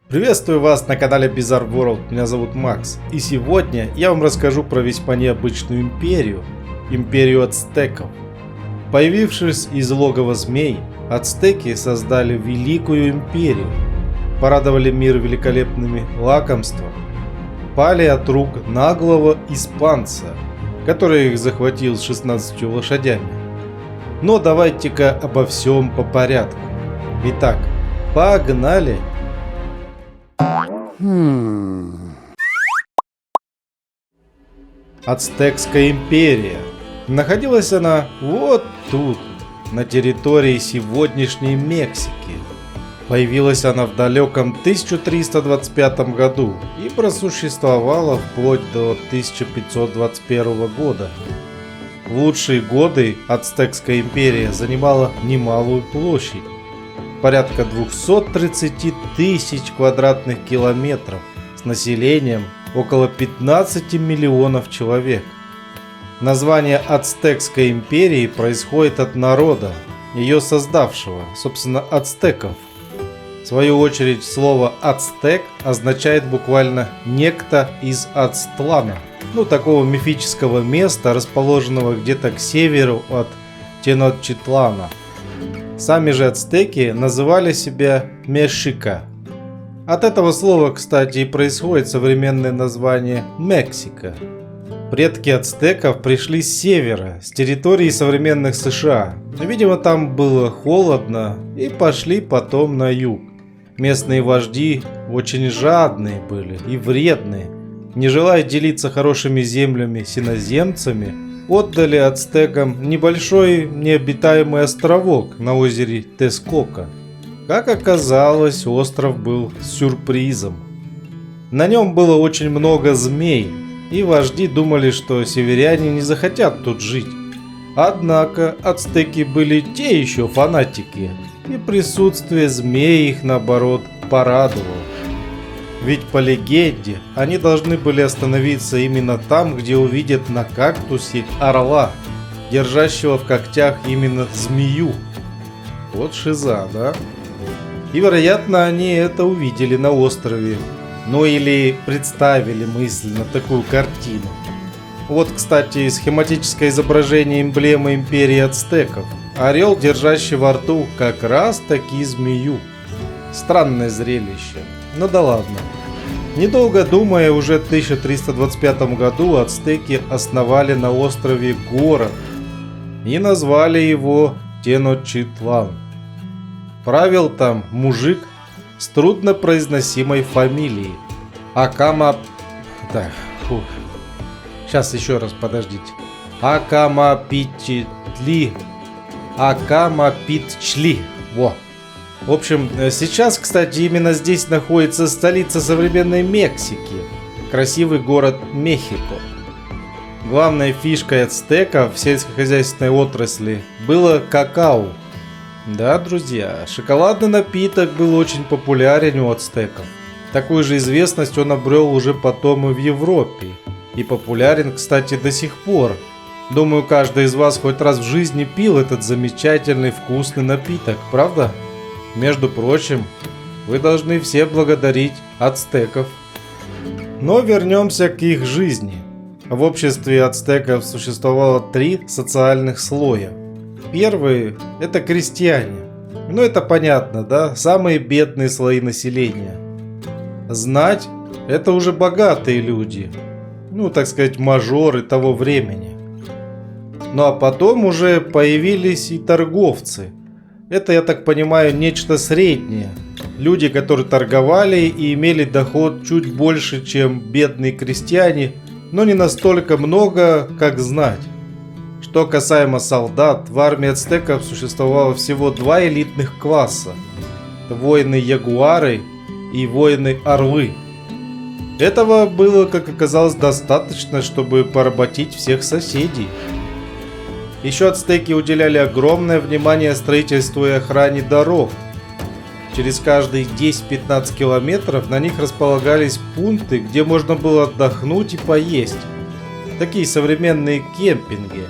Приветствую вас на канале Bizarre World, меня зовут Макс, и сегодня я вам расскажу про весьма необычную империю, империю ацтеков. Появившись из логова змей, ацтеки создали великую империю, порадовали мир великолепными лакомствами, пали от рук наглого испанца, который их захватил с 16 лошадями. Но давайте-ка обо всем по порядку. Итак, погнали! Ацтекская империя. Находилась она вот тут, на территории сегодняшней Мексики. Появилась она в далеком 1325 году и просуществовала вплоть до 1521 года. В лучшие годы Ацтекская империя занимала немалую площадь. Порядка 230 тысяч квадратных километров с населением около 15 миллионов человек. Название Ацтекской империи происходит от народа, ее создавшего, собственно, ацтеков. В свою очередь, слово ацтек означает буквально «некто из Ацтлана», такого мифического места, расположенного где-то к северу от Теночтитлана. Сами же ацтеки называли себя Мешика. От этого слова, кстати, и происходит современное название Мексика. Предки ацтеков пришли с севера, с территории современных США. Видимо, там было холодно, и пошли потом на юг. Местные вожди очень жадные были и вредные. Не желая делиться хорошими землями с иноземцами, отдали ацтекам небольшой необитаемый островок на озере Тескока. Как оказалось, остров был сюрпризом. На нем было очень много змей, и вожди думали, что северяне не захотят тут жить. Однако ацтеки были те еще фанатики, и присутствие змей их, наоборот, порадовало. Ведь по легенде, они должны были остановиться именно там, где увидят на кактусе орла, держащего в когтях именно змею. Вот шиза, да? И вероятно, они это увидели на острове. Ну или представили мысленно такую картину. Вот, кстати, схематическое изображение эмблемы империи ацтеков. Орел, держащий во рту как раз таки змею. Странное зрелище. Ну да ладно. Недолго думая, уже в 1325 году ацтеки основали на острове город и назвали его Теночтитлан. Правил там мужик с труднопроизносимой фамилией Сейчас еще раз, подождите. Акамапитчли. Во. В общем, сейчас, кстати, именно здесь находится столица современной Мексики, красивый город Мехико. Главной фишкой ацтеков в сельскохозяйственной отрасли было какао. Да, друзья, шоколадный напиток был очень популярен у ацтеков. Такую же известность он обрел уже потом и в Европе. И популярен, кстати, до сих пор. Думаю, каждый из вас хоть раз в жизни пил этот замечательный вкусный напиток, правда? Между прочим, вы должны все благодарить ацтеков. Но вернемся к их жизни. В обществе ацтеков существовало 3 социальных слоя. Первый – это крестьяне. Это понятно, да? Самые бедные слои населения. Знать – это уже богатые люди. Так сказать, мажоры того времени. Ну а потом уже появились и торговцы. Это, я так понимаю, нечто среднее. Люди, которые торговали и имели доход чуть больше, чем бедные крестьяне, но не настолько много, как знать. Что касаемо солдат, в армии ацтеков существовало всего 2 элитных класса. Воины-ягуары и воины-орлы. Этого было, как оказалось, достаточно, чтобы поработить всех соседей. Еще ацтеки уделяли огромное внимание строительству и охране дорог. Через каждые 10-15 километров на них располагались пункты, где можно было отдохнуть и поесть. Такие современные кемпинги.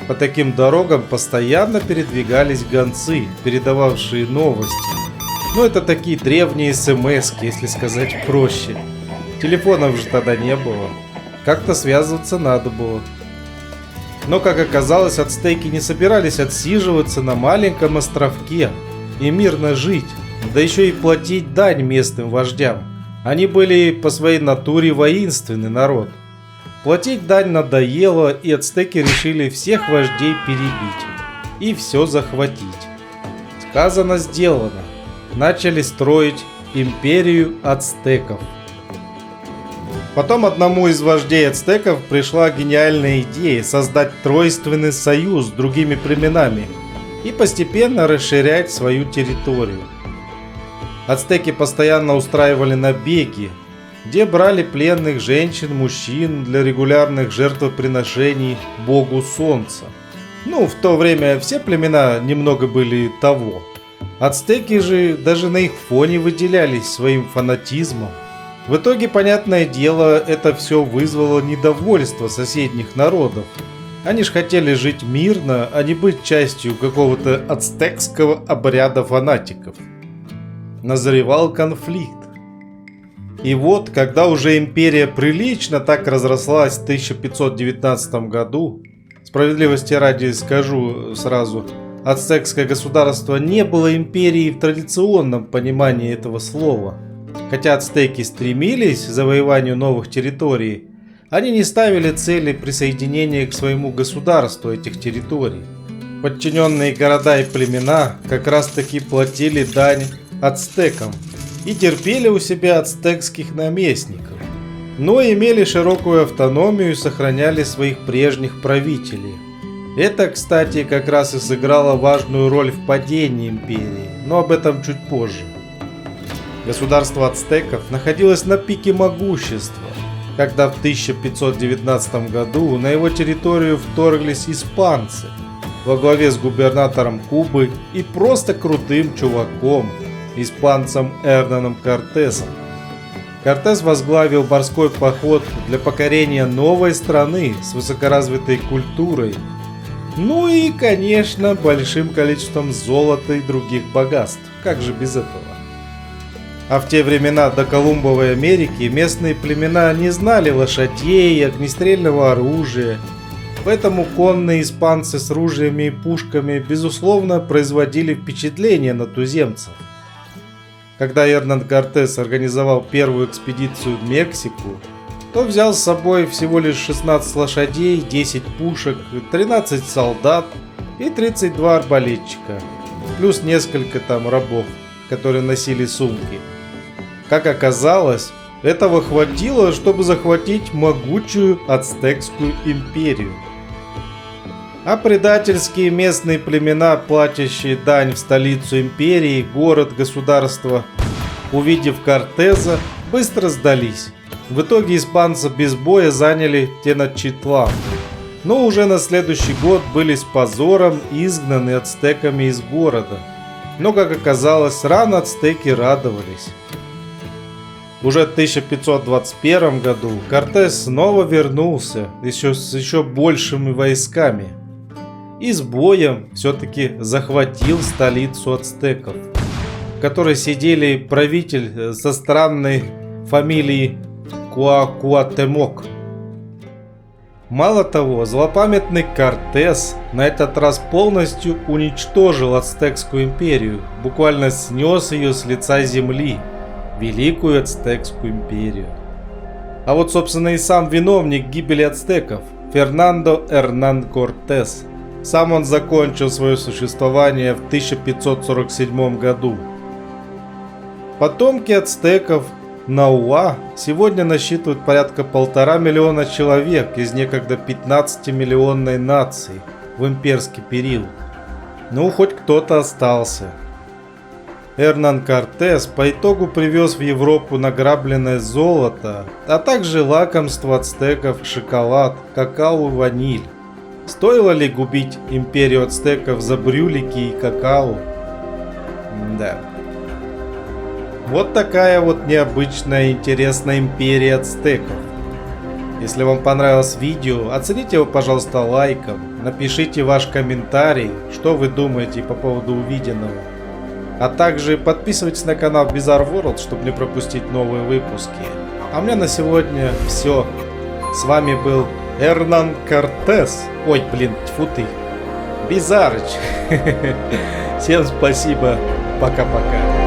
По таким дорогам постоянно передвигались гонцы, передававшие новости. Ну это такие древние смс-ки, если сказать проще. Телефонов же тогда не было. Как-то связываться надо было. Но, как оказалось, ацтеки не собирались отсиживаться на маленьком островке и мирно жить, да еще и платить дань местным вождям. Они были по своей натуре воинственный народ. Платить дань надоело, и ацтеки решили всех вождей перебить и все захватить. Сказано, сделано. Начали строить империю ацтеков. Потом одному из вождей ацтеков пришла гениальная идея создать тройственный союз с другими племенами и постепенно расширять свою территорию. Ацтеки постоянно устраивали набеги, где брали пленных женщин, мужчин для регулярных жертвоприношений богу солнца. Ну, в то время все племена немного были того. Ацтеки же даже на их фоне выделялись своим фанатизмом. В итоге, понятное дело, это все вызвало недовольство соседних народов. Они ж хотели жить мирно, а не быть частью какого-то ацтекского обряда фанатиков. Назревал конфликт. И вот, когда уже империя прилично так разрослась в 1519 году, справедливости ради скажу сразу, ацтекское государство не было империей в традиционном понимании этого слова. Хотя ацтеки стремились к завоеванию новых территорий, они не ставили цели присоединения к своему государству этих территорий. Подчиненные города и племена как раз таки платили дань ацтекам и терпели у себя ацтекских наместников, но имели широкую автономию и сохраняли своих прежних правителей. Это, кстати, как раз и сыграло важную роль в падении империи, но об этом чуть позже. Государство ацтеков находилось на пике могущества, когда в 1519 году на его территорию вторглись испанцы во главе с губернатором Кубы и просто крутым чуваком, испанцем Эрнаном Кортесом. Кортес возглавил морской поход для покорения новой страны с высокоразвитой культурой, ну и, конечно, большим количеством золота и других богатств, как же без этого. А в те времена до Колумбовой Америки местные племена не знали лошадей и огнестрельного оружия, поэтому конные испанцы с ружьями и пушками безусловно производили впечатление на туземцев. Когда Эрнан Кортес организовал первую экспедицию в Мексику, то взял с собой всего лишь 16 лошадей, 10 пушек, 13 солдат и 32 арбалетчика, плюс несколько там рабов, которые носили сумки. Как оказалось, этого хватило, чтобы захватить могучую ацтекскую империю. А предательские местные племена, платящие дань в столицу империи, город, государство, увидев Кортеза, быстро сдались. В итоге испанцы без боя заняли Теночтитлан, но уже на следующий год были с позором изгнаны ацтеками из города. Но, как оказалось, рано ацтеки радовались. Уже в 1521 году Кортес снова вернулся с еще большими войсками и с боем все-таки захватил столицу ацтеков, в которой сидели правитель со странной фамилией Куакуатемок. Мало того, злопамятный Кортес на этот раз полностью уничтожил ацтекскую империю, буквально снес ее с лица земли, Великую Ацтекскую империю. А вот, собственно, и сам виновник гибели ацтеков, Фернандо Эрнан Кортес. Сам он закончил свое существование в 1547 году. Потомки ацтеков Науа сегодня насчитывают порядка 1,5 миллиона человек из некогда 15-миллионной нации в имперский период. Ну, хоть кто-то остался. Эрнан Кортес по итогу привез в Европу награбленное золото, а также лакомства ацтеков, шоколад, какао и ваниль. Стоило ли губить империю ацтеков за брюлики и какао? Да. Вот такая вот необычная интересная империя ацтеков. Если вам понравилось видео, оцените его, пожалуйста, лайком. Напишите ваш комментарий, что вы думаете по поводу увиденного. А также подписывайтесь на канал Bizarre World, чтобы не пропустить новые выпуски. А у меня на сегодня все. С вами был Эрнан Кортес. Ой, блин, тьфу ты. Бизарыч. Всем спасибо. Пока-пока.